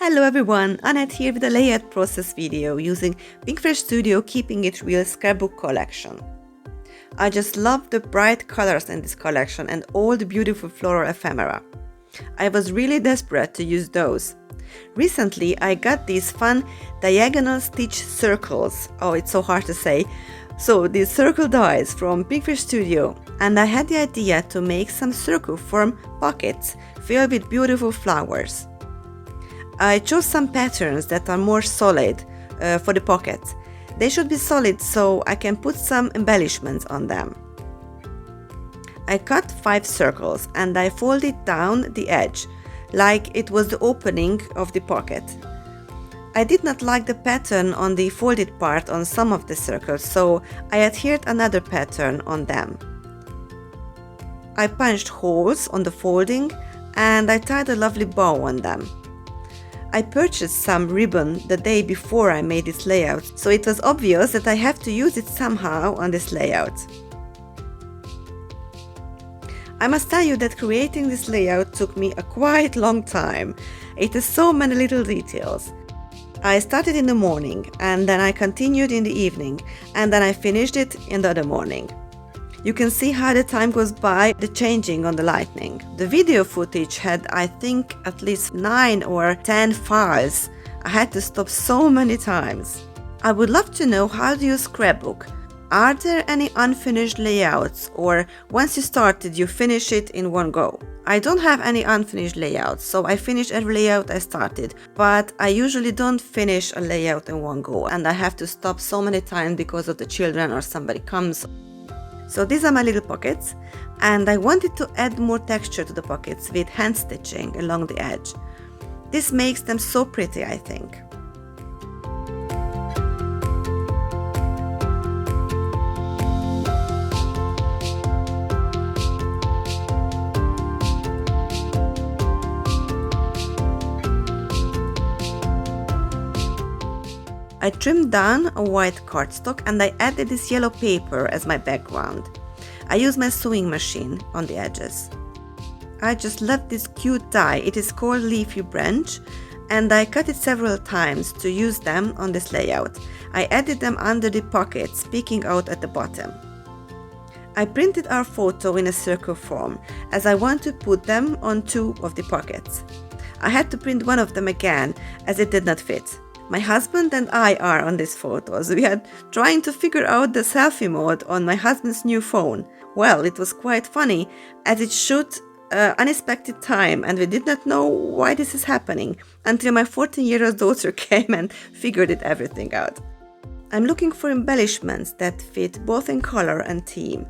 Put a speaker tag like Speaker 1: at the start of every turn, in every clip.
Speaker 1: Hello everyone, Annette here with a layout process video using Pinkfresh Studio Keeping It Real scrapbook collection. I just love the bright colors in this collection and all the beautiful floral ephemera. I was really desperate to use those. Recently I got these fun diagonal stitch circles, oh it's so hard to say, so these circle dies from Pinkfresh Studio, and I had the idea to make some circle form pockets filled with beautiful flowers. I chose some patterns that are more solid for the pockets. They should be solid so I can put some embellishments on them. I cut 5 circles and I folded down the edge like it was the opening of the pocket. I did not like the pattern on the folded part on some of the circles, so I adhered another pattern on them. I punched holes on the folding and I tied a lovely bow on them. I purchased some ribbon the day before I made this layout, so it was obvious that I have to use it somehow on this layout. I must tell you that creating this layout took me a quite long time. It has so many little details. I started in the morning and then I continued in the evening and then I finished it in the other morning. You can see how the time goes by, the changing on the lighting. The video footage had, I think, at least 9 or 10 files. I had to stop so many times. I would love to know how to use scrapbook. Are there any unfinished layouts, or once you started you finish it in one go? I don't have any unfinished layouts, so I finish every layout I started, but I usually don't finish a layout in one go and I have to stop so many times because of the children or somebody comes. So these are my little pockets, and I wanted to add more texture to the pockets with hand stitching along the edge. This makes them so pretty, I think. I trimmed down a white cardstock and I added this yellow paper as my background. I used my sewing machine on the edges. I just love this cute die. It is called Leafy Branch and I cut it several times to use them on this layout. I added them under the pockets, peeking out at the bottom. I printed our photo in a circle form as I want to put them on 2 of the pockets. I had to print one of them again as it did not fit. My husband and I are on these photos. We are trying to figure out the selfie mode on my husband's new phone. Well, it was quite funny as it shot unexpected time and we did not know why this is happening until my 14-year-old daughter came and figured everything out. I'm looking for embellishments that fit both in color and theme,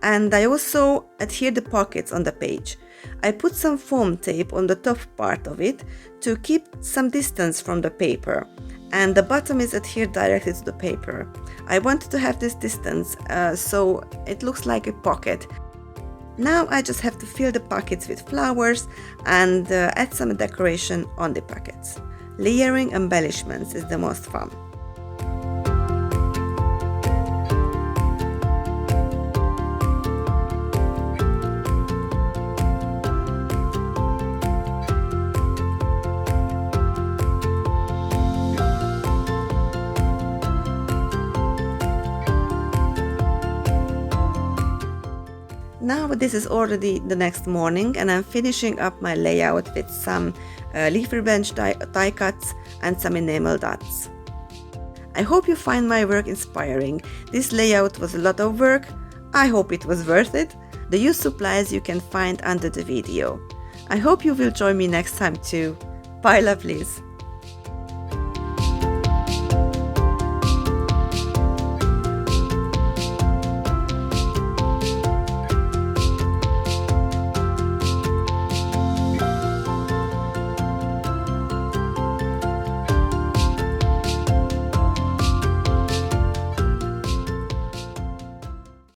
Speaker 1: and I also adhere the pockets on the page. I put some foam tape on the top part of it to keep some distance from the paper, and the bottom is adhered directly to the paper. I wanted to have this distance so it looks like a pocket. Now I just have to fill the pockets with flowers and add some decoration on the pockets. Layering embellishments is the most fun. Now this is already the next morning and I'm finishing up my layout with some leafy branch die cuts and some enamel dots. I hope you find my work inspiring. This layout was a lot of work. I hope it was worth it. The used supplies you can find under the video. I hope you will join me next time too. Bye lovelies!